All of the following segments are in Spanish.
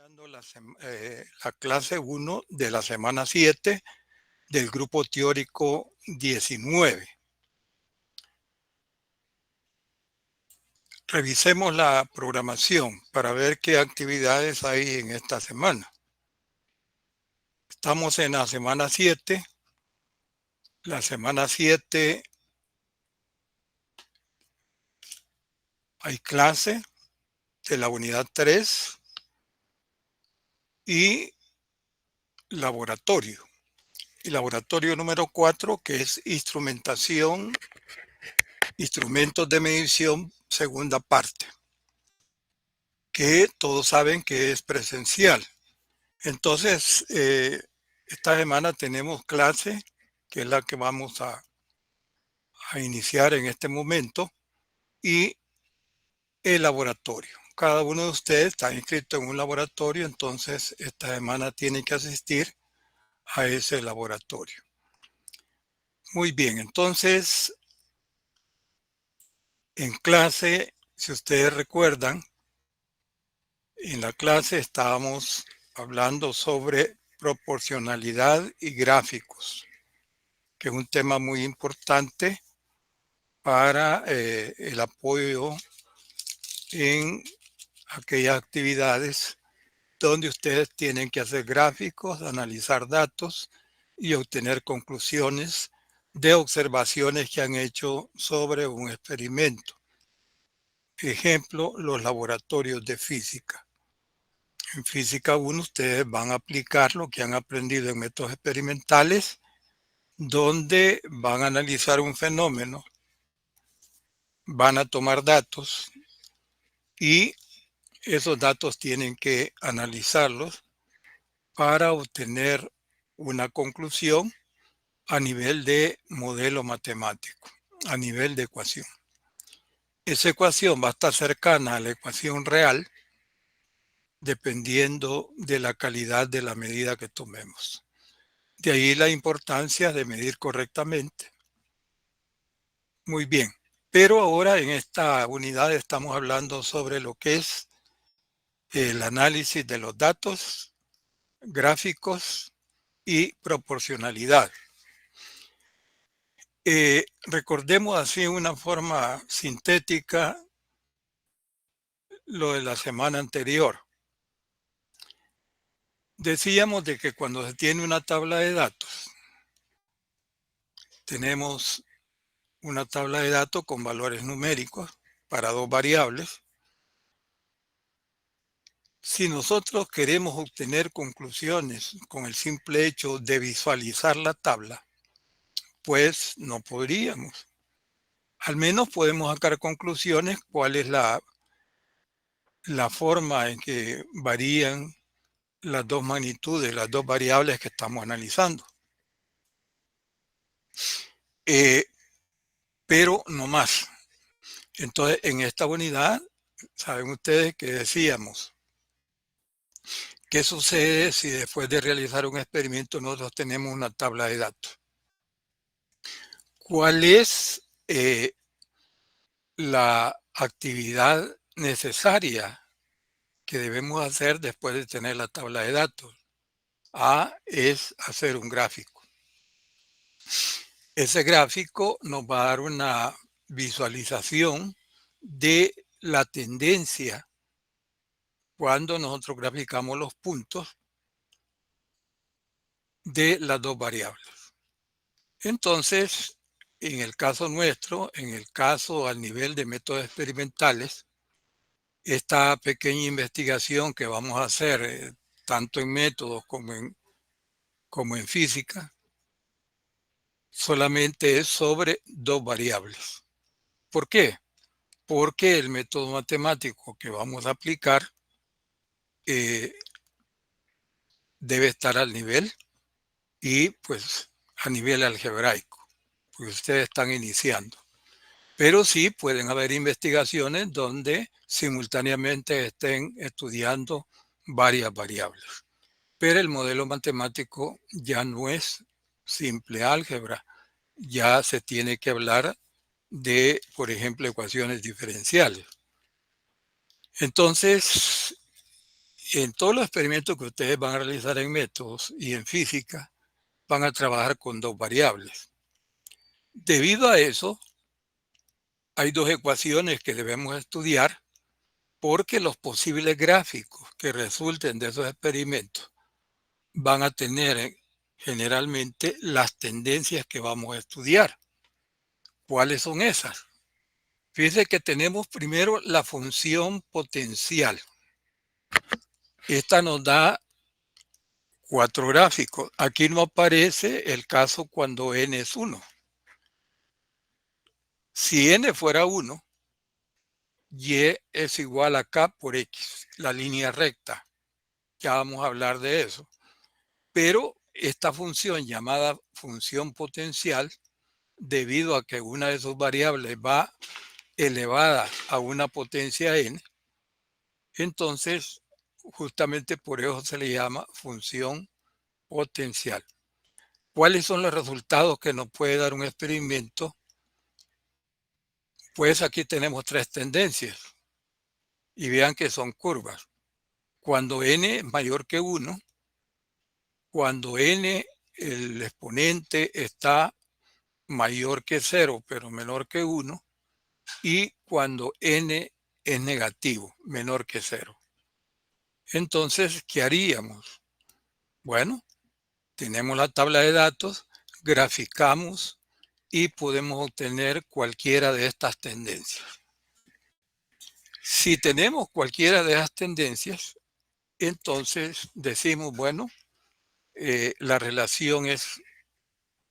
Dando la clase 1 de la semana 7 del grupo teórico 19. Revisemos la programación para ver qué actividades hay en esta semana. Estamos en la semana 7. La semana 7 hay clase de la unidad 3 y laboratorio. Y laboratorio número 4, que es instrumentación, instrumentos de medición, segunda parte, que todos saben que es presencial. Entonces, esta semana tenemos clase, que es la que vamos a iniciar en este momento, y el laboratorio. Cada uno de ustedes está inscrito en un laboratorio, entonces esta semana tienen que asistir a ese laboratorio. Muy bien, entonces, en clase, si ustedes recuerdan, en la clase estábamos hablando sobre proporcionalidad y gráficos, que es un tema muy importante para el apoyo en aquellas actividades donde ustedes tienen que hacer gráficos, analizar datos y obtener conclusiones de observaciones que han hecho sobre un experimento. Ejemplo, los laboratorios de física. En física 1 ustedes van a aplicar lo que han aprendido en métodos experimentales, donde van a analizar un fenómeno, van a tomar datos y esos datos tienen que analizarlos para obtener una conclusión a nivel de modelo matemático, a nivel de ecuación. Esa ecuación va a estar cercana a la ecuación real dependiendo de la calidad de la medida que tomemos. De ahí la importancia de medir correctamente. Muy bien, pero ahora en esta unidad estamos hablando sobre lo que es el análisis de los datos, gráficos y proporcionalidad. Recordemos así en una forma sintética lo de la semana anterior. Decíamos de que cuando se tiene una tabla de datos, tenemos una tabla de datos con valores numéricos para dos variables. Si nosotros queremos obtener conclusiones con el simple hecho de visualizar la tabla, pues no podríamos. Al menos podemos sacar conclusiones cuál es la forma en que varían las dos magnitudes, las dos variables que estamos analizando. Pero no más. Entonces, en esta unidad, saben ustedes que decíamos, ¿qué sucede si después de realizar un experimento nosotros tenemos una tabla de datos? ¿Cuál es la actividad necesaria que debemos hacer después de tener la tabla de datos? A es hacer un gráfico. Ese gráfico nos va a dar una visualización de la tendencia cuando nosotros graficamos los puntos de las dos variables. Entonces, en el caso nuestro, en el caso al nivel de métodos experimentales, esta pequeña investigación que vamos a hacer, tanto en métodos como en física, solamente es sobre dos variables. ¿Por qué? Porque el método matemático que vamos a aplicar debe estar al nivel y pues a nivel algebraico, porque ustedes están iniciando. Pero sí pueden haber investigaciones donde simultáneamente estén estudiando varias variables. Pero el modelo matemático ya no es simple álgebra, ya se tiene que hablar de, por ejemplo, ecuaciones diferenciales. Entonces, En todos los experimentos que ustedes van a realizar en métodos y en física, van a trabajar con dos variables. Debido a eso, hay dos ecuaciones que debemos estudiar porque los posibles gráficos que resulten de esos experimentos van a tener generalmente las tendencias que vamos a estudiar. ¿Cuáles son esas? Fíjense que tenemos primero la función potencial. Esta nos da 4 gráficos. Aquí no aparece el caso cuando n es 1. Si n fuera 1, y es igual a k por x, la línea recta. Ya vamos a hablar de eso. Pero esta función llamada función potencial, debido a que una de sus variables va elevada a una potencia n, entonces justamente por eso se le llama función potencial. ¿Cuáles son los resultados que nos puede dar un experimento? Pues aquí tenemos 3 tendencias y vean que son curvas. Cuando n es mayor que 1, cuando n, el exponente está mayor que 0 pero menor que 1, y cuando n es negativo, menor que 0. Entonces, ¿qué haríamos? Bueno, tenemos la tabla de datos, graficamos y podemos obtener cualquiera de estas tendencias. Si tenemos cualquiera de esas tendencias, entonces decimos, bueno, la relación es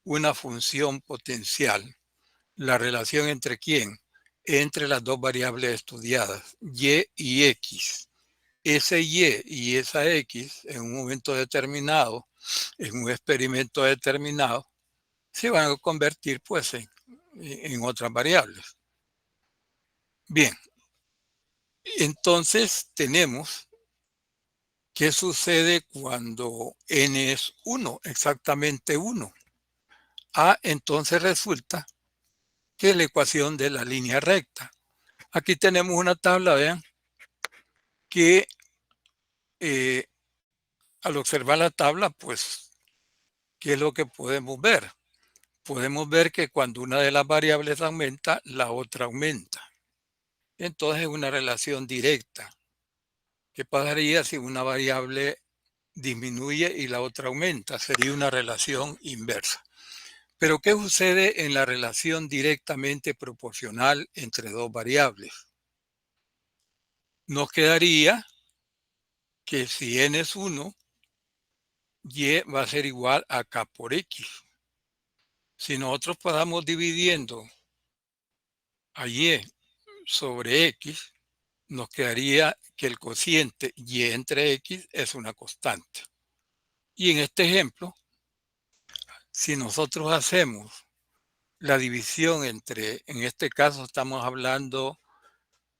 una función potencial. ¿La relación entre quién? Entre las dos variables estudiadas, y y x. Ese y esa x en un momento determinado, en un experimento determinado, se van a convertir pues en otras variables. Bien, entonces tenemos qué sucede cuando n es 1, exactamente 1. Entonces resulta que es la ecuación de la línea recta. Aquí tenemos una tabla, vean, que al observar la tabla, pues, ¿qué es lo que podemos ver? Podemos ver que cuando una de las variables aumenta, la otra aumenta. Entonces es una relación directa. ¿Qué pasaría si una variable disminuye y la otra aumenta? Sería una relación inversa. Pero ¿qué sucede en la relación directamente proporcional entre dos variables? Nos quedaría que si n es 1, y va a ser igual a k por x. Si nosotros pasamos dividiendo a y sobre x, nos quedaría que el cociente y entre x es una constante. Y en este ejemplo, si nosotros hacemos la división entre, en este caso estamos hablando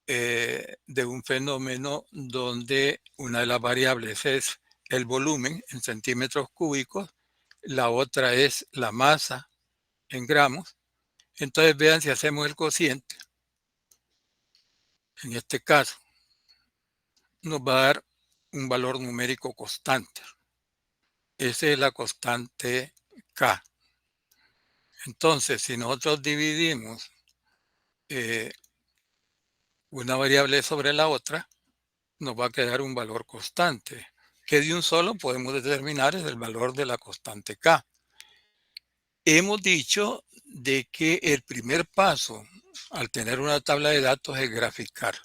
de un fenómeno donde una de las variables es el volumen en centímetros cúbicos, la otra es la masa en gramos. Entonces vean, si hacemos el cociente, en este caso, nos va a dar un valor numérico constante. Esa es la constante K. Entonces, si nosotros dividimos una variable sobre la otra, nos va a quedar un valor constante, que de un solo podemos determinar es el valor de la constante K. Hemos dicho de que el primer paso al tener una tabla de datos es graficar.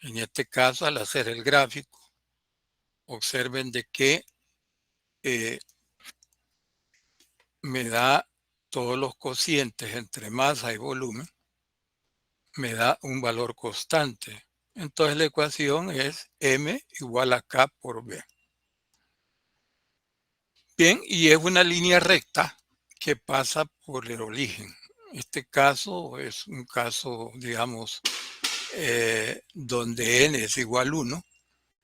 En este caso, al hacer el gráfico, observen de que me da todos los cocientes entre masa y volumen, me da un valor constante. Entonces la ecuación es m igual a k por b. Bien, y es una línea recta que pasa por el origen. Este caso es un caso, digamos, donde n es igual a 1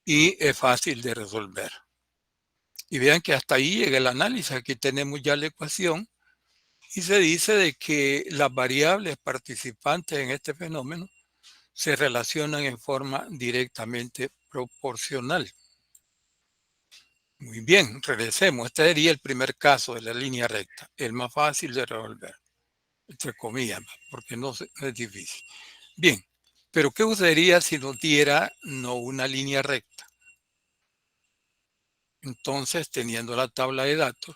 y es fácil de resolver. Y vean que hasta ahí llega el análisis. Aquí tenemos ya la ecuación y se dice de que las variables participantes en este fenómeno se relacionan en forma directamente proporcional. Muy bien, regresemos. Este sería el primer caso de la línea recta, el más fácil de resolver, entre comillas, porque no es difícil. Bien, pero ¿qué sucedería si nos diera no una línea recta? Entonces, teniendo la tabla de datos,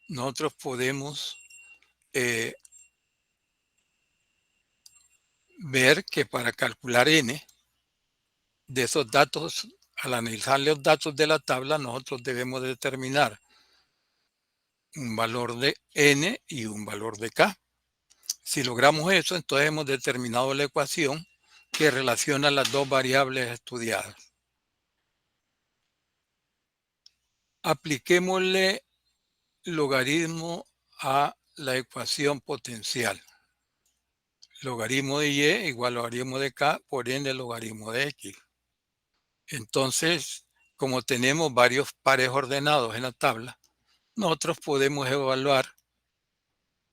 nosotros podemos ver que para calcular n de esos datos, al analizar los datos de la tabla, nosotros debemos determinar un valor de n y un valor de k. Si logramos eso, entonces hemos determinado la ecuación que relaciona las dos variables estudiadas. Apliquémosle logaritmo a la ecuación potencial. Logaritmo de y igual a logaritmo de k por n logaritmo de x. Entonces, como tenemos varios pares ordenados en la tabla, nosotros podemos evaluar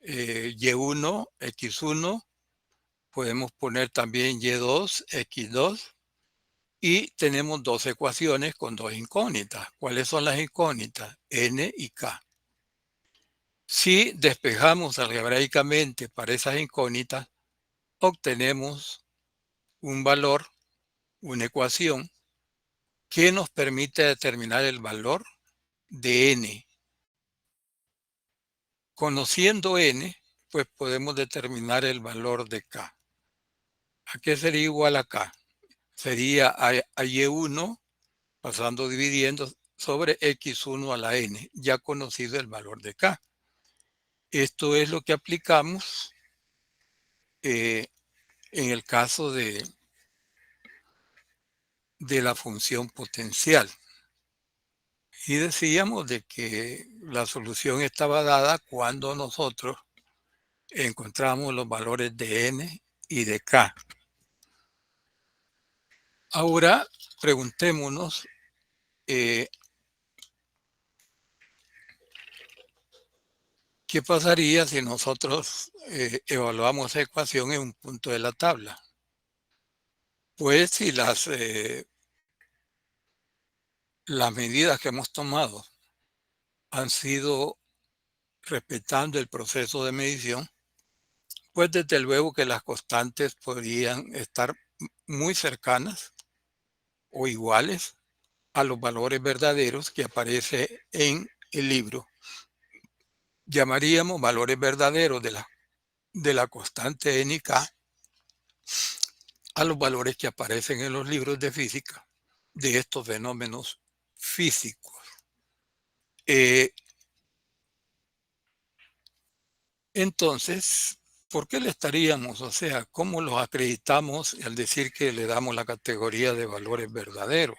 y1, x1, podemos poner también y2, x2, y tenemos dos ecuaciones con dos incógnitas. ¿Cuáles son las incógnitas? N y k. Si despejamos algebraicamente para esas incógnitas, obtenemos un valor, una ecuación, que nos permite determinar el valor de n. Conociendo n, pues podemos determinar el valor de k. ¿A qué sería igual a k? Sería a y1 pasando dividiendo sobre x1 a la n, ya conocido el valor de k. Esto es lo que aplicamos en el caso de la función potencial. Y decíamos de que la solución estaba dada cuando nosotros encontramos los valores de n y de k. Ahora preguntémonos ¿qué pasaría si nosotros evaluamos esa ecuación en un punto de la tabla? Pues si las medidas que hemos tomado han sido respetando el proceso de medición, pues desde luego que las constantes podrían estar muy cercanas o iguales a los valores verdaderos que aparece en el libro. Llamaríamos valores verdaderos de la constante n y k a los valores que aparecen en los libros de física de estos fenómenos físicos. Entonces, ¿por qué le estaríamos? O sea, ¿cómo los acreditamos al decir que le damos la categoría de valores verdaderos?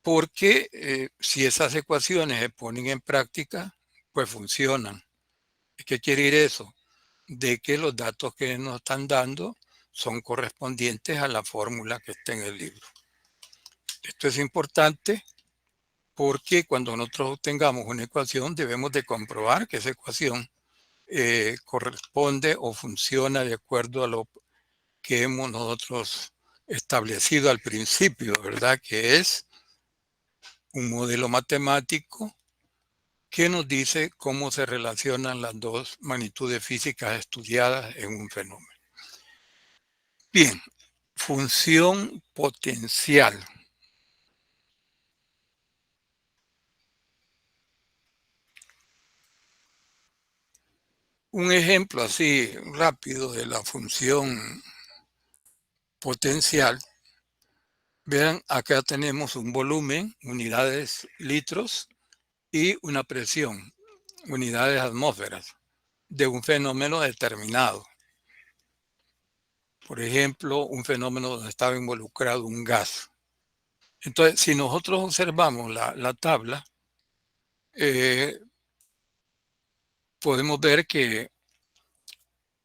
Porque si esas ecuaciones se ponen en práctica, pues funcionan. ¿Qué quiere decir eso? De que los datos que nos están dando son correspondientes a la fórmula que está en el libro. Esto es importante porque cuando nosotros tengamos una ecuación debemos de comprobar que esa ecuación corresponde o funciona de acuerdo a lo que hemos nosotros establecido al principio, ¿verdad? Que es un modelo matemático que nos dice cómo se relacionan las dos magnitudes físicas estudiadas en un fenómeno. Bien, función potencial. Un ejemplo así rápido de la función potencial. Vean, acá tenemos un volumen, unidades litros, y una presión, unidades atmósferas, de un fenómeno determinado. Por ejemplo, un fenómeno donde estaba involucrado un gas. Entonces, si nosotros observamos la tabla, podemos ver que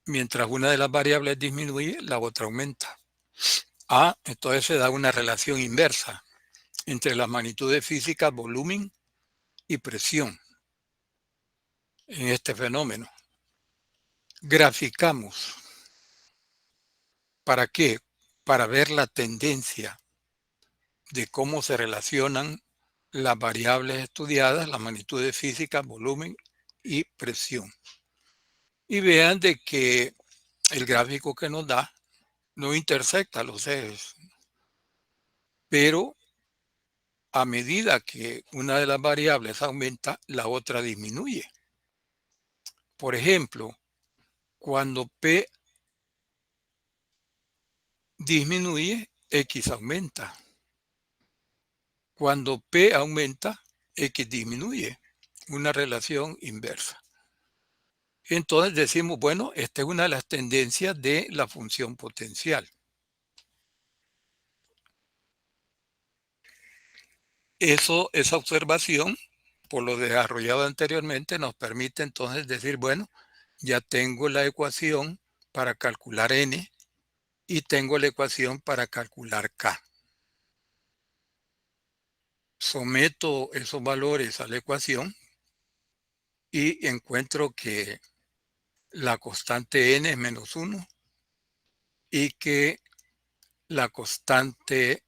mientras una de las variables disminuye, la otra aumenta. Entonces se da una relación inversa entre las magnitudes físicas, volumen y presión en este fenómeno. Graficamos. ¿Para qué? para ver la tendencia de cómo se relacionan las variables estudiadas, las magnitudes físicas, volumen y presión. Y vean de que el gráfico que nos da no intersecta los ejes, pero a medida que una de las variables aumenta, la otra disminuye. Por ejemplo, cuando P disminuye, X aumenta. Cuando P aumenta, X disminuye. Una relación inversa. Entonces decimos, bueno, esta es una de las tendencias de la función potencial. Esa observación, por lo desarrollado anteriormente, nos permite entonces decir, bueno, ya tengo la ecuación para calcular N y tengo la ecuación para calcular K. Someto esos valores a la ecuación y encuentro que la constante N es -1 y que la constante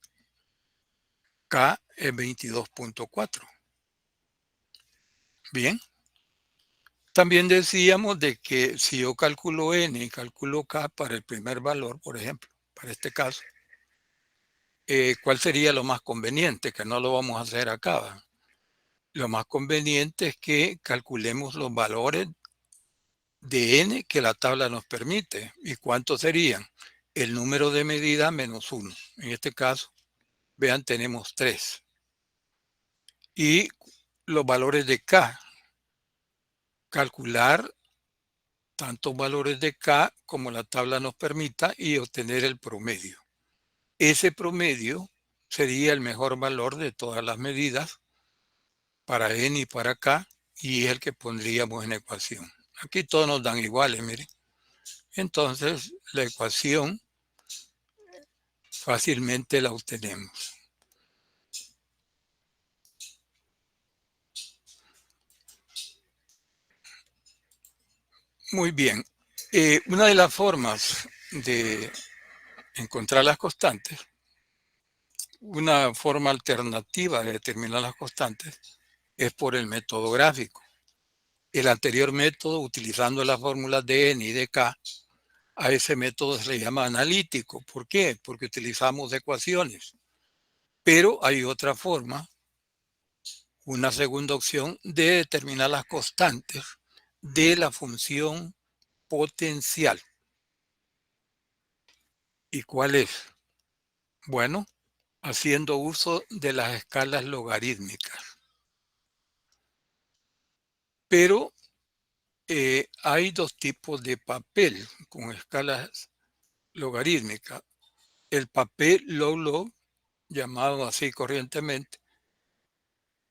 K es 22.4. Bien. También decíamos de que si yo calculo N y calculo K para el primer valor, por ejemplo, para este caso, ¿cuál sería lo más conveniente? Que no lo vamos a hacer acá, ¿verdad? Lo más conveniente es que calculemos los valores de N que la tabla nos permite. ¿Y cuántos serían? El número de medida menos 1. En este caso, vean, tenemos 3. Y los valores de K. Calcular tantos valores de K como la tabla nos permita y obtener el promedio. Ese promedio sería el mejor valor de todas las medidas para N y para K y es el que pondríamos en ecuación. Aquí todos nos dan iguales, miren. Entonces la ecuación fácilmente la obtenemos. Muy bien. Una de las formas de encontrar las constantes, una forma alternativa de determinar las constantes, es por el método gráfico. El anterior método, utilizando las fórmulas de N y de K, a ese método se le llama analítico. ¿Por qué? Porque utilizamos ecuaciones. Pero hay otra forma, una segunda opción, de determinar las constantes de la función potencial. ¿Y cuál es? Bueno, haciendo uso de las escalas logarítmicas. Pero hay dos tipos de papel con escalas logarítmicas. El papel log-log, llamado así corrientemente,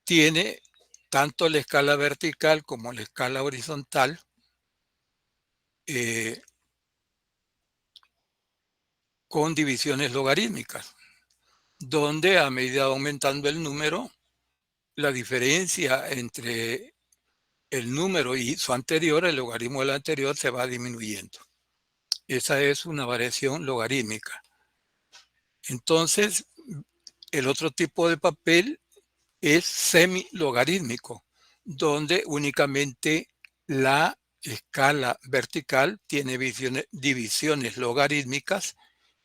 tiene tanto la escala vertical como la escala horizontal con divisiones logarítmicas, donde a medida aumentando el número, la diferencia entre el número y su anterior, el logaritmo del anterior, se va disminuyendo. Esa es una variación logarítmica. Entonces, el otro tipo de papel es semilogarítmico, donde únicamente la escala vertical tiene divisiones logarítmicas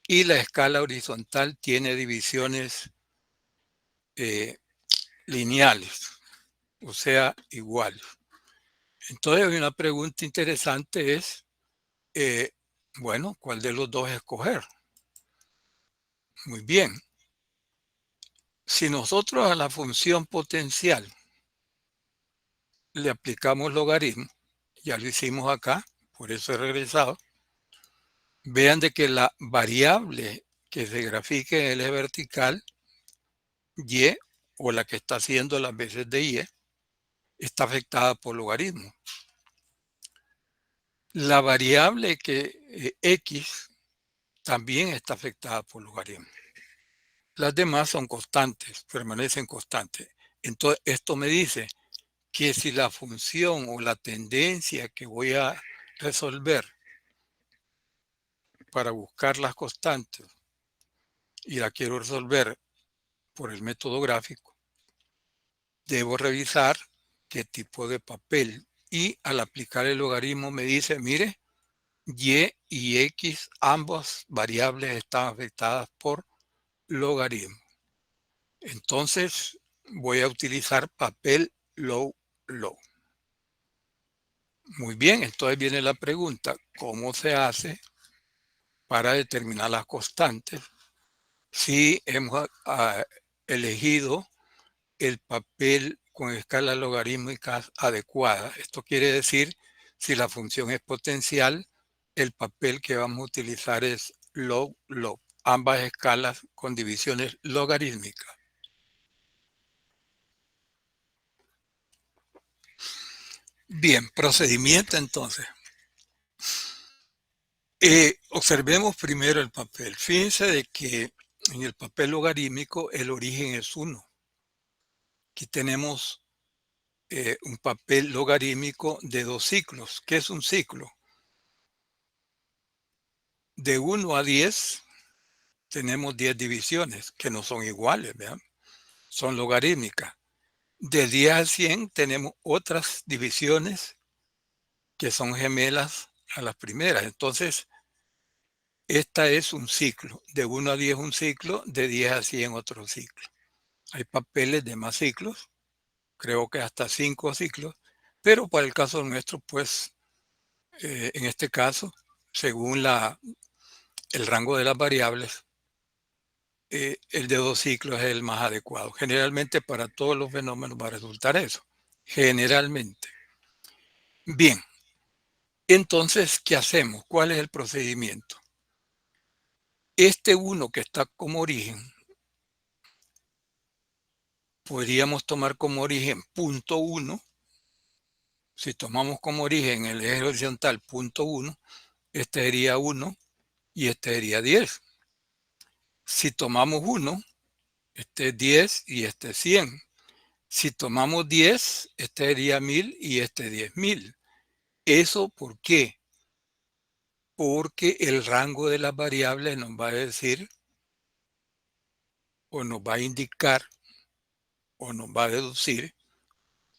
y la escala horizontal tiene divisiones lineales, o sea, iguales. Entonces, una pregunta interesante es, bueno, ¿cuál de los dos escoger? Muy bien. Si nosotros a la función potencial le aplicamos logaritmo, ya lo hicimos acá, por eso he regresado, vean de que la variable que se grafique en el eje vertical, y, o la que está haciendo las veces de y, está afectada por logaritmo. La variable que x también está afectada por logaritmo. Las demás son constantes, permanecen constantes. Entonces, esto me dice que si la función o la tendencia que voy a resolver para buscar las constantes y la quiero resolver por el método gráfico, debo revisar qué tipo de papel. Y al aplicar el logaritmo me dice, mire, y y x, ambas variables están afectadas por logaritmo. Entonces voy a utilizar papel low-low. Muy bien, entonces viene la pregunta, ¿cómo se hace para determinar las constantes si hemos elegido el papel con escalas logarítmicas adecuadas? Esto quiere decir, si la función es potencial, el papel que vamos a utilizar es log-log, ambas escalas con divisiones logarítmicas. Bien, procedimiento entonces. Observemos primero el papel. Fíjense de que en el papel logarítmico el origen es 1. Aquí tenemos un papel logarítmico de 2 ciclos. ¿Qué es un ciclo? De 1 a 10 tenemos 10 divisiones que no son iguales, ¿vean? Son logarítmicas. De 10 a 100 tenemos otras divisiones que son gemelas a las primeras. Entonces, esta es un ciclo. De 1 a 10 un ciclo, de 10 a 100 otro ciclo. Hay papeles de más ciclos, creo que hasta 5 ciclos, pero para el caso nuestro, pues, en este caso, según el rango de las variables, el de 2 ciclos es el más adecuado. Generalmente para todos los fenómenos va a resultar eso. Generalmente. Bien, entonces, ¿qué hacemos? ¿Cuál es el procedimiento? Este 1 que está como origen, podríamos tomar como origen punto 1. Si tomamos como origen el eje horizontal punto 1, este sería 1 y este sería 10. Si tomamos 1, este es 10 y este es 100. Si tomamos 10, este sería 1000 y este 10.000. ¿Eso por qué? Porque el rango de las variables nos va a decir o nos va a indicar o nos va a deducir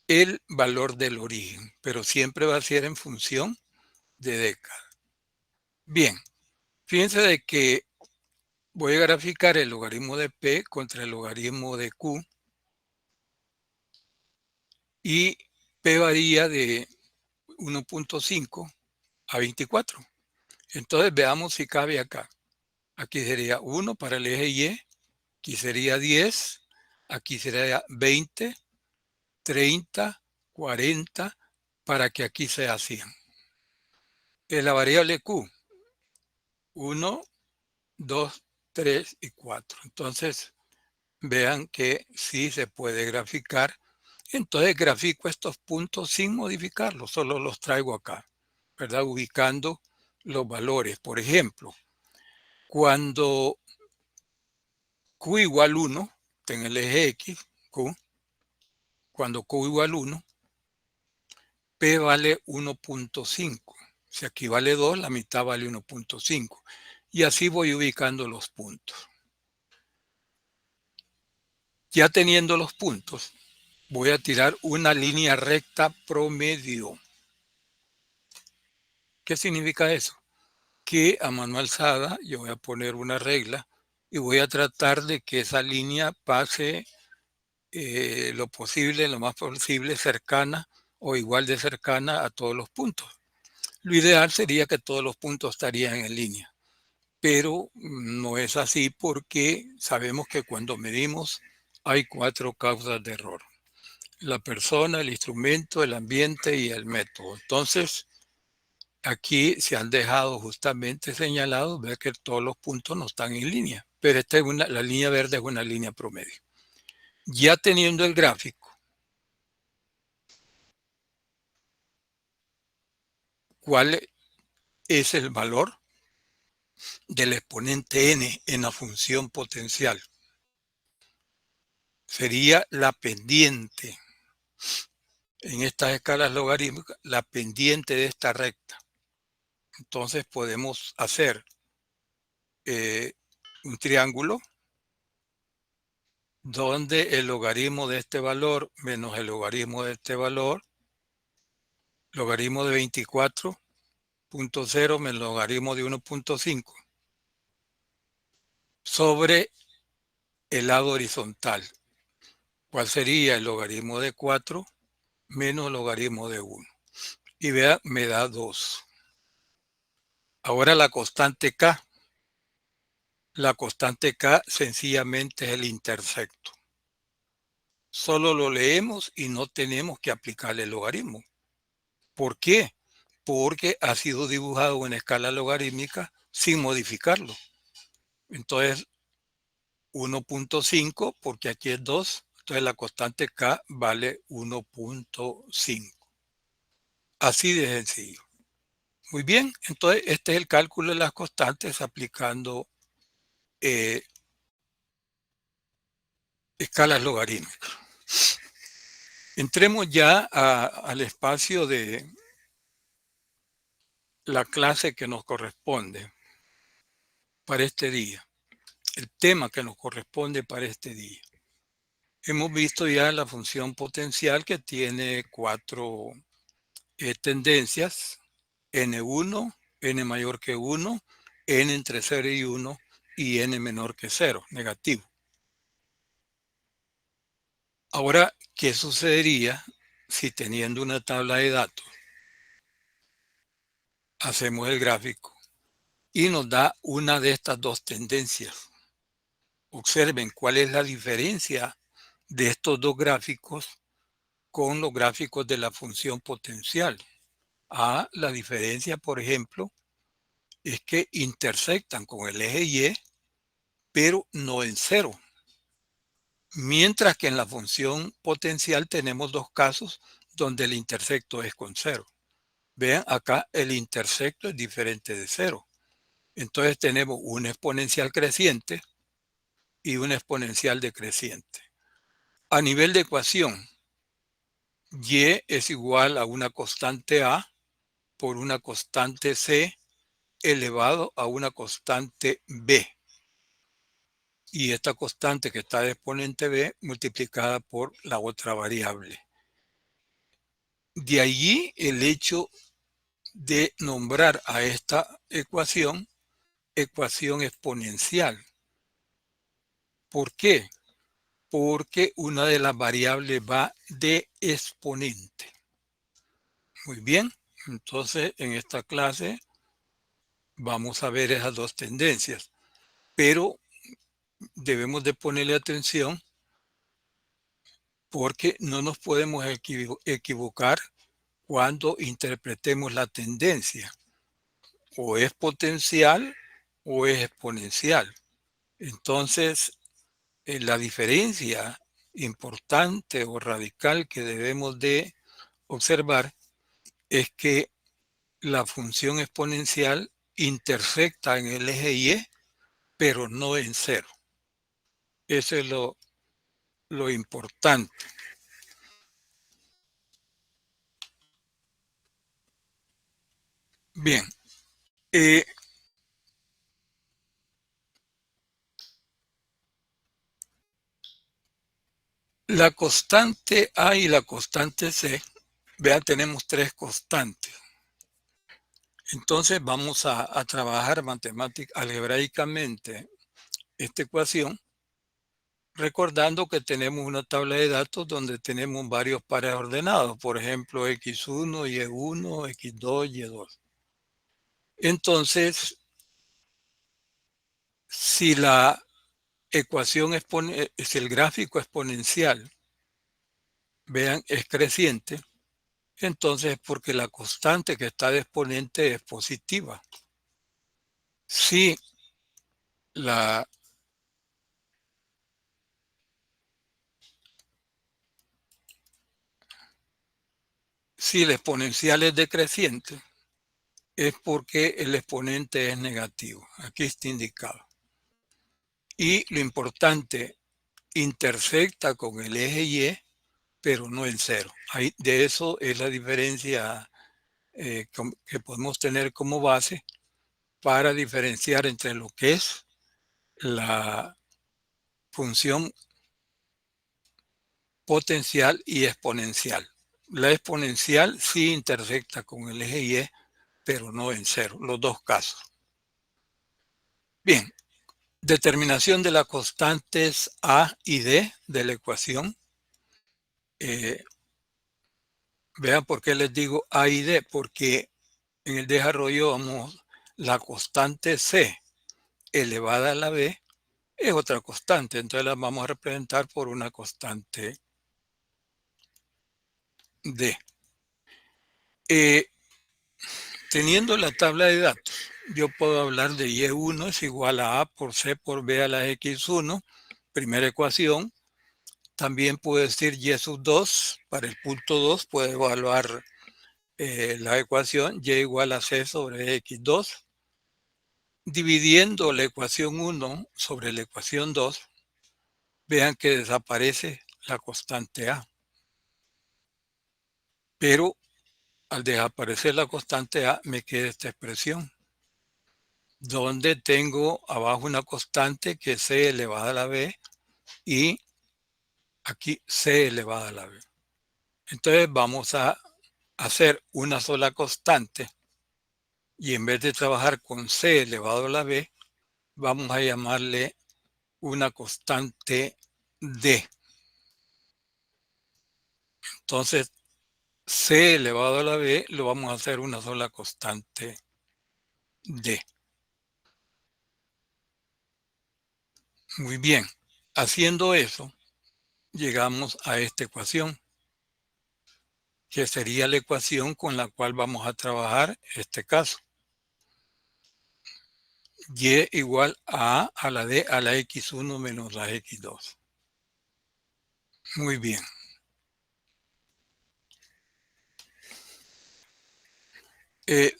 el valor del origen, pero siempre va a ser en función de década. Bien, fíjense de que voy a graficar el logaritmo de P contra el logaritmo de Q y P varía de 1.5 a 24. Entonces veamos si cabe acá. Aquí sería 1 para el eje Y, aquí sería 10, aquí sería 20, 30, 40, para que aquí sea 100. En la variable Q, 1, 2, 3 y 4. Entonces, vean que sí se puede graficar. Entonces, grafico estos puntos sin modificarlos, solo los traigo acá, ¿verdad? Ubicando los valores. Por ejemplo, cuando Q igual 1, en el eje X, Q, cuando Q igual 1, P vale 1.5. Si aquí vale 2, la mitad vale 1.5. Y así voy ubicando los puntos. Ya teniendo los puntos, voy a tirar una línea recta promedio. ¿Qué significa eso? Que a mano alzada yo voy a poner una regla y voy a tratar de que esa línea pase lo posible, lo más posible cercana o igual de cercana a todos los puntos. Lo ideal sería que todos los puntos estarían en línea, pero no es así porque sabemos que cuando medimos hay 4 causas de error: la persona, el instrumento, el ambiente y el método. Entonces, aquí se han dejado justamente señalados, ver que todos los puntos no están en línea, pero esta es la línea verde es una línea promedio. Ya teniendo el gráfico, ¿cuál es el valor del exponente n en la función potencial? Sería la pendiente. En estas escalas logarítmicas, la pendiente de esta recta. Entonces podemos hacer un triángulo donde el logaritmo de este valor menos el logaritmo de este valor, logaritmo de 24.0 menos logaritmo de 1.5 sobre el lado horizontal. ¿Cuál sería el logaritmo de 4 menos el logaritmo de 1? Y vea, me da 2. Ahora la constante K. La constante K sencillamente es el intersecto. Solo lo leemos y no tenemos que aplicarle el logaritmo. ¿Por qué? Porque ha sido dibujado en escala logarítmica sin modificarlo. Entonces, 1.5, porque aquí es 2, entonces la constante K vale 1.5. Así de sencillo. Muy bien, entonces este es el cálculo de las constantes aplicando escalas logarítmicas. Entremos ya al espacio de la clase que nos corresponde para este día, el tema que nos corresponde para este día. Hemos visto ya la función potencial que tiene 4 tendencias, n1, n mayor que 1, n entre 0 y 1 y n menor que 0, negativo. Ahora, ¿qué sucedería si teniendo una tabla de datos hacemos el gráfico y nos da una de estas dos tendencias? Observen cuál es la diferencia de estos dos gráficos con los gráficos de la función potencial. La diferencia, por ejemplo, es que intersectan con el eje Y, pero no en cero. Mientras que en la función potencial tenemos dos casos donde el intersecto es con cero. Vean, acá el intersecto es diferente de cero. Entonces tenemos una exponencial creciente y una exponencial decreciente. A nivel de ecuación, Y es igual a una constante A por una constante C elevado a una constante B. Y esta constante que está de exponente B multiplicada por la otra variable. De allí el hecho de nombrar a esta ecuación exponencial. ¿Por qué? Porque una de las variables va de exponente. Muy bien, entonces en esta clase vamos a ver esas dos tendencias, pero debemos de ponerle atención porque no nos podemos equivocar cuando interpretemos la tendencia. O es potencial o es exponencial. Entonces, la diferencia importante o radical que debemos de observar es que la función exponencial intersecta en el eje Y, pero no en cero. Eso es lo importante. Bien, la constante A y la constante C, vean, tenemos tres constantes. Entonces vamos a trabajar algebraicamente esta ecuación, recordando que tenemos una tabla de datos donde tenemos varios pares ordenados, por ejemplo, x1, y1, x2, y2. Entonces, si la ecuación si el gráfico exponencial, vean, es creciente, entonces es porque la constante que está de exponente es positiva. Si la si el exponencial es decreciente, es porque el exponente es negativo. Aquí está indicado. Y lo importante, intersecta con el eje Y, pero no en cero. De eso es la diferencia que podemos tener como base para diferenciar entre lo que es la función potencial y exponencial. La exponencial sí intersecta con el eje Y, pero no en cero, los dos casos. Bien, determinación de las constantes A y D de la ecuación. Vean por qué les digo A y D, porque en el desarrollo vamos, la constante C elevada a la B es otra constante, entonces la vamos a representar por una constante D. Teniendo la tabla de datos, yo puedo hablar de Y1 es igual a por C por B a la X1, primera ecuación. También puedo decir Y sub 2, para el punto 2 puedo evaluar la ecuación Y igual a C sobre X2. Dividiendo la ecuación 1 sobre la ecuación 2, vean que desaparece la constante A. Pero al desaparecer la constante A, me queda esta expresión, donde tengo abajo una constante que es C elevada a la B y aquí C elevada a la B. Entonces vamos a hacer una sola constante y en vez de trabajar con C elevado a la B, vamos a llamarle una constante D. Entonces, C elevado a la B lo vamos a hacer una sola constante D. Muy bien. Haciendo eso, llegamos a esta ecuación, que sería la ecuación con la cual vamos a trabajar este caso. Y igual a la D a la X1 menos la X2. Muy bien.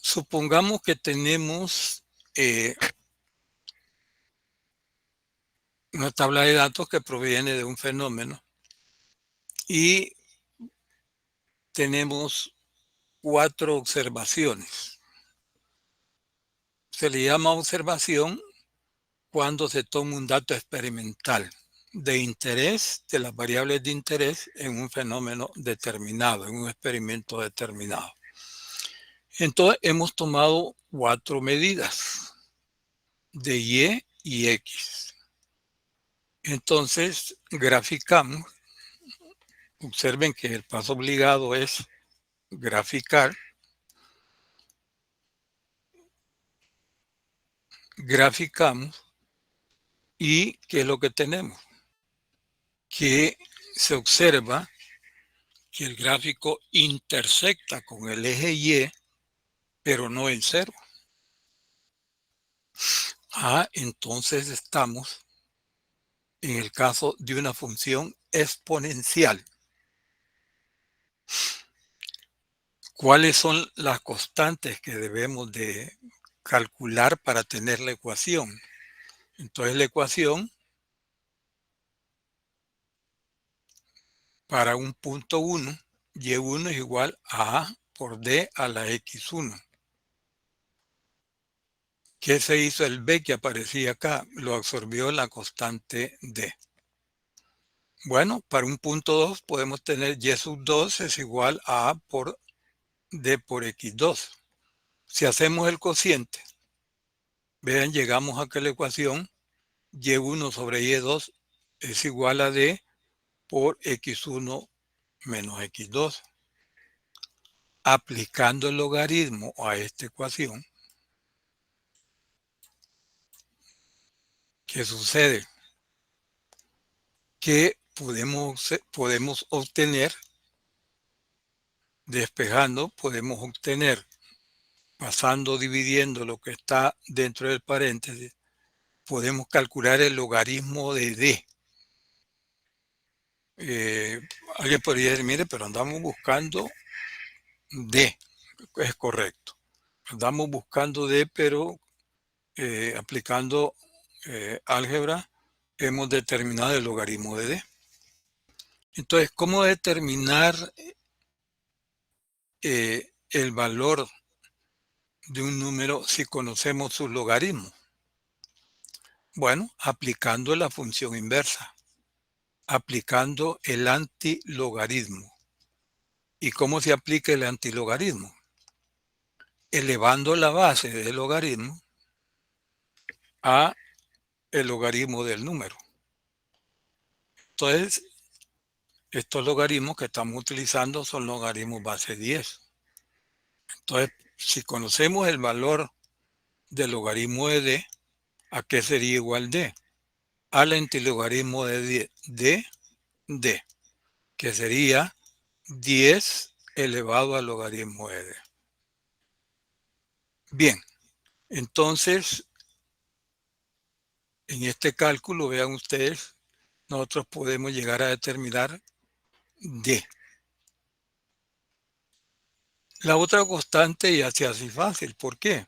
Supongamos que tenemos una tabla de datos que proviene de un fenómeno y tenemos 4 observaciones. Se le llama observación cuando se toma un dato experimental de interés, de las variables de interés en un fenómeno determinado, en un experimento determinado. Entonces hemos tomado 4 medidas de Y y X. Entonces graficamos. Observen que el paso obligado es graficar. Graficamos y ¿qué es lo que tenemos? Que se observa que el gráfico intersecta con el eje Y, pero no en cero. Entonces estamos en el caso de una función exponencial. ¿Cuáles son las constantes que debemos de calcular para tener la ecuación? Entonces la ecuación para un punto 1, Y1 es igual a A por D a la X1. ¿Qué se hizo? El B que aparecía acá lo absorbió la constante D. Bueno, para un punto 2 podemos tener Y sub 2 es igual a A por D por X2. Si hacemos el cociente, vean, llegamos a que la ecuación Y1 sobre Y2 es igual a D por X1 menos X2. Aplicando el logaritmo a esta ecuación, ¿qué sucede? Que podemos obtener, despejando, podemos obtener, pasando, dividiendo lo que está dentro del paréntesis, podemos calcular el logaritmo de D. Alguien podría decir, mire, pero andamos buscando D. Es correcto. Andamos buscando D, pero aplicando álgebra hemos determinado el logaritmo de D. Entonces, ¿cómo determinar el valor de un número si conocemos su logaritmo? Bueno, aplicando la función inversa. aplicando el antilogaritmo. ¿Y cómo se aplica el antilogaritmo? Elevando la base del logaritmo a el logaritmo del número. Entonces, estos logaritmos que estamos utilizando son logaritmos base 10. Entonces, si conocemos el valor del logaritmo de d, ¿a qué sería igual d? Al antilogaritmo de d, que sería 10 elevado al logaritmo de d. Bien, entonces, en este cálculo, vean ustedes, nosotros podemos llegar a determinar d. La otra constante ya se hace fácil. ¿Por qué?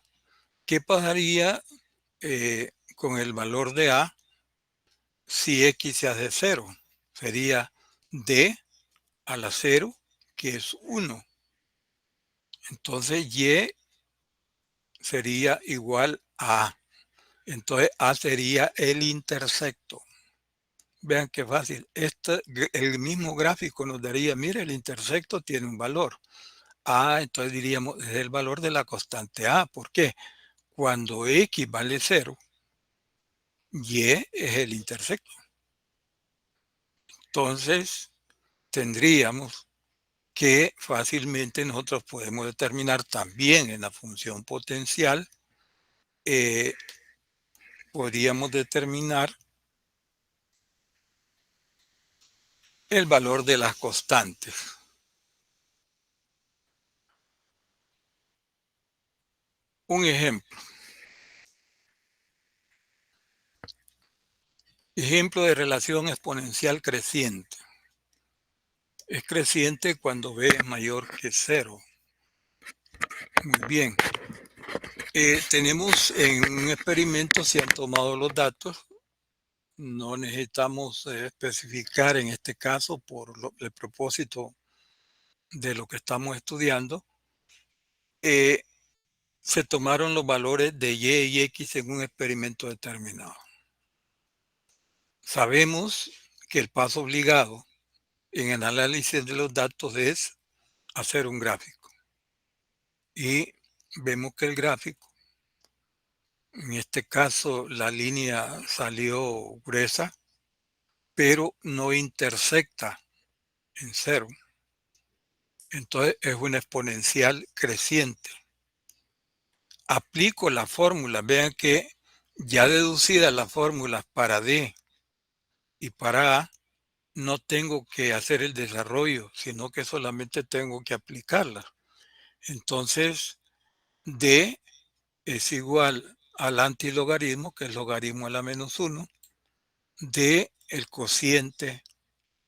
¿Qué pasaría con el valor de a si x se hace 0? Sería d a la 0, que es 1. Entonces y sería igual a a. Entonces a sería el intersecto. Vean qué fácil. El mismo gráfico nos daría, mire, el intersecto tiene un valor. A, entonces diríamos, es el valor de la constante a. ¿Por qué? Cuando x vale 0, y es el intersecto. Entonces, tendríamos que fácilmente nosotros podemos determinar también en la función potencial, podríamos determinar el valor de las constantes. Un ejemplo. Ejemplo de relación exponencial creciente. Es creciente cuando b es mayor que 0. Muy bien. Tenemos en un experimento, se han tomado los datos, no necesitamos especificar en este caso por el propósito de lo que estamos estudiando. Se tomaron los valores de y x en un experimento determinado. Sabemos que el paso obligado en el análisis de los datos es hacer un gráfico. Y vemos que el gráfico, en este caso la línea salió gruesa, pero no intersecta en 0. Entonces es una exponencial creciente. Aplico la fórmula, vean que ya deducidas las fórmulas para D y para A, no tengo que hacer el desarrollo, sino que solamente tengo que aplicarlas. Entonces, D es igual al antilogaritmo, que es logaritmo a la menos 1, de el cociente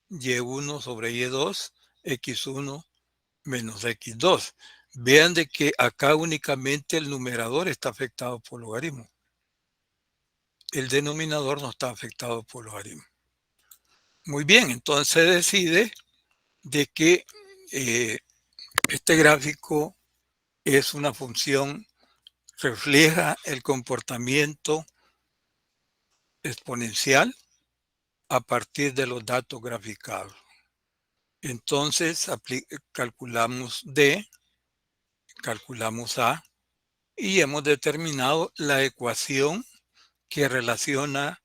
y1 sobre y2, x1 menos x2. Vean de que acá únicamente el numerador está afectado por logaritmo. El denominador no está afectado por logaritmo. Muy bien, entonces se decide de que este gráfico es una función, refleja el comportamiento exponencial a partir de los datos graficados. Entonces calculamos D, calculamos A y hemos determinado la ecuación que relaciona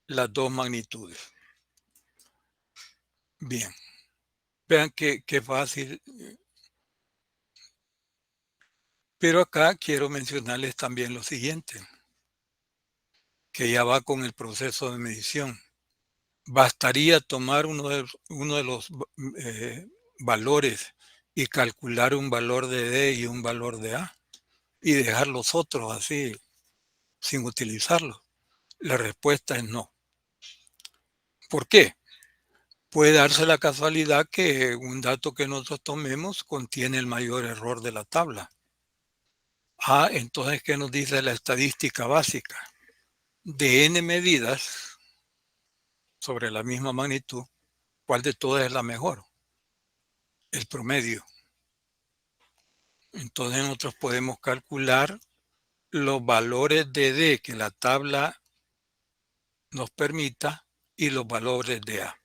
las dos magnitudes. Bien, vean qué fácil. Pero acá quiero mencionarles también lo siguiente, que ya va con el proceso de medición. Bastaría tomar uno de los valores y calcular un valor de D y un valor de A y dejar los otros así sin utilizarlos. La respuesta es no. ¿Por qué? Puede darse la casualidad que un dato que nosotros tomemos contiene el mayor error de la tabla. Entonces, ¿qué nos dice la estadística básica? De n medidas sobre la misma magnitud, ¿cuál de todas es la mejor? El promedio. Entonces nosotros podemos calcular los valores de D que la tabla nos permita y los valores de A.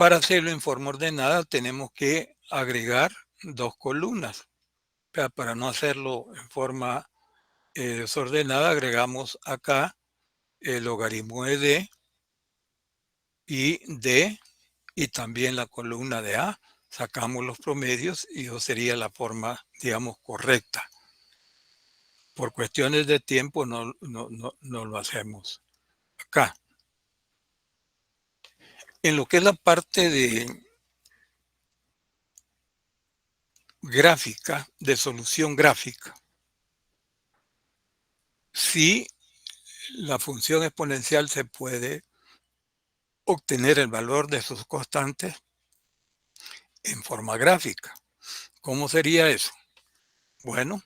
Para hacerlo en forma ordenada tenemos que agregar dos columnas. Para no hacerlo en forma desordenada, agregamos acá el logaritmo de D y D y también la columna de A. Sacamos los promedios y eso sería la forma, digamos, correcta. Por cuestiones de tiempo no lo hacemos acá. En lo que es la parte de gráfica, de solución gráfica, sí, la función exponencial se puede obtener el valor de sus constantes en forma gráfica. ¿Cómo sería eso? Bueno,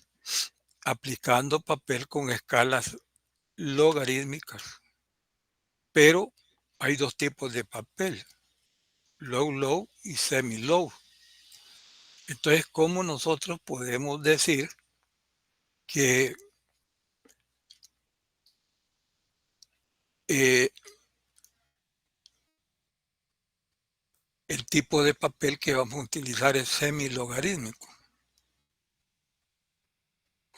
aplicando papel con escalas logarítmicas. Pero hay dos tipos de papel, low-low y semi-low. Entonces, ¿cómo nosotros podemos decir que el tipo de papel que vamos a utilizar es semi-logarítmico?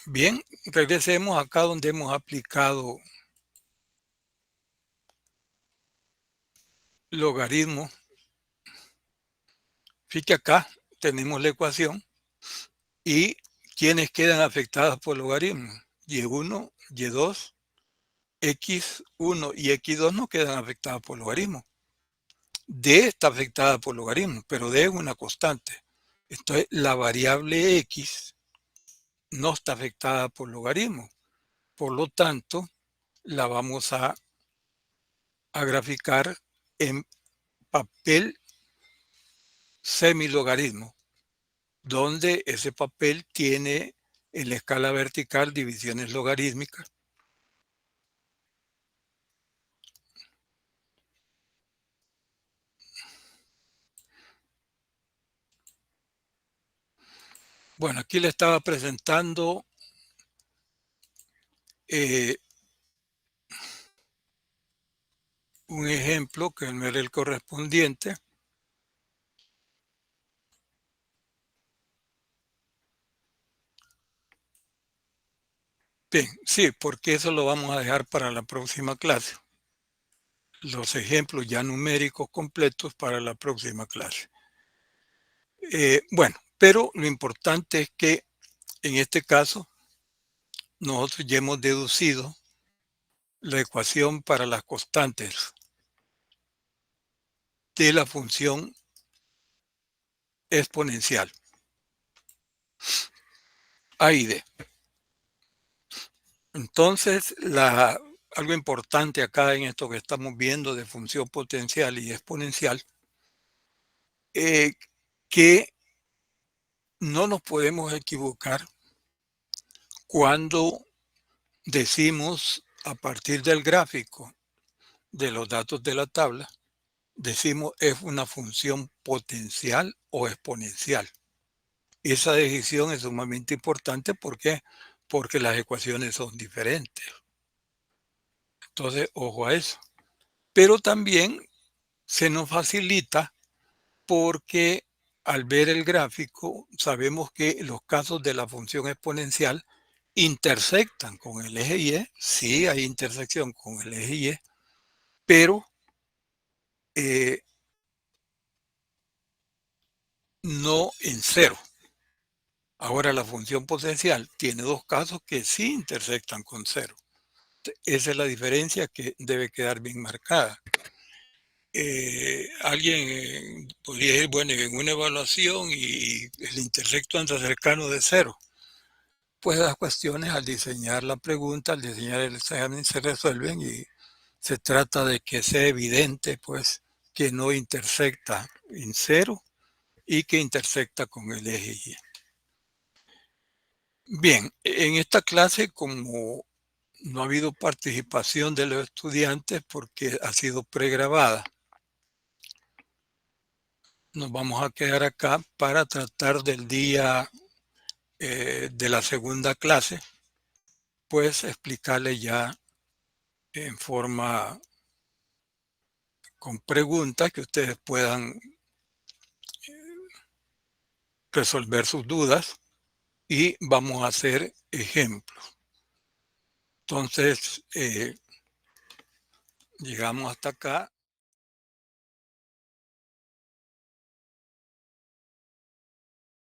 Bien, regresemos acá donde hemos aplicado logaritmo. Fíjate acá tenemos la ecuación y quienes quedan afectadas por logaritmo. Y1, Y2, X1 y X2 no quedan afectadas por logaritmo. D está afectada por logaritmo, pero D es una constante. Entonces, la variable X no está afectada por logaritmo. Por lo tanto, la vamos a graficar en papel semilogaritmo, donde ese papel tiene en la escala vertical divisiones logarítmicas. Bueno, aquí le estaba presentando un ejemplo que no era el correspondiente. Bien, sí, porque eso lo vamos a dejar para la próxima clase. Los ejemplos ya numéricos completos para la próxima clase. Bueno, pero lo importante es que en este caso nosotros ya hemos deducido la ecuación para las constantes de la función exponencial A y D. Entonces, algo importante acá en esto que estamos viendo de función potencial y exponencial, que no nos podemos equivocar cuando decimos a partir del gráfico de los datos de la tabla, decimos es una función potencial o exponencial. Esa decisión es sumamente importante. ¿Por qué? Porque las ecuaciones son diferentes. Entonces, ojo a eso. Pero también se nos facilita porque al ver el gráfico sabemos que los casos de la función exponencial intersectan con el eje Y. Sí, hay intersección con el eje Y, pero no en cero. Ahora la función potencial tiene dos casos que sí intersectan con cero. Esa es la diferencia que debe quedar bien marcada. Alguien podría decir, bueno, en una evaluación y el intersecto anda cercano de cero. Pues las cuestiones al diseñar la pregunta, al diseñar el examen se resuelven y se trata de que sea evidente pues que no intersecta en cero y que intersecta con el eje Y. Bien, en esta clase, como no ha habido participación de los estudiantes porque ha sido pregrabada, nos vamos a quedar acá para tratar del día de la segunda clase, pues explicarle ya en forma con preguntas que ustedes puedan resolver sus dudas y vamos a hacer ejemplos. Entonces, llegamos hasta acá.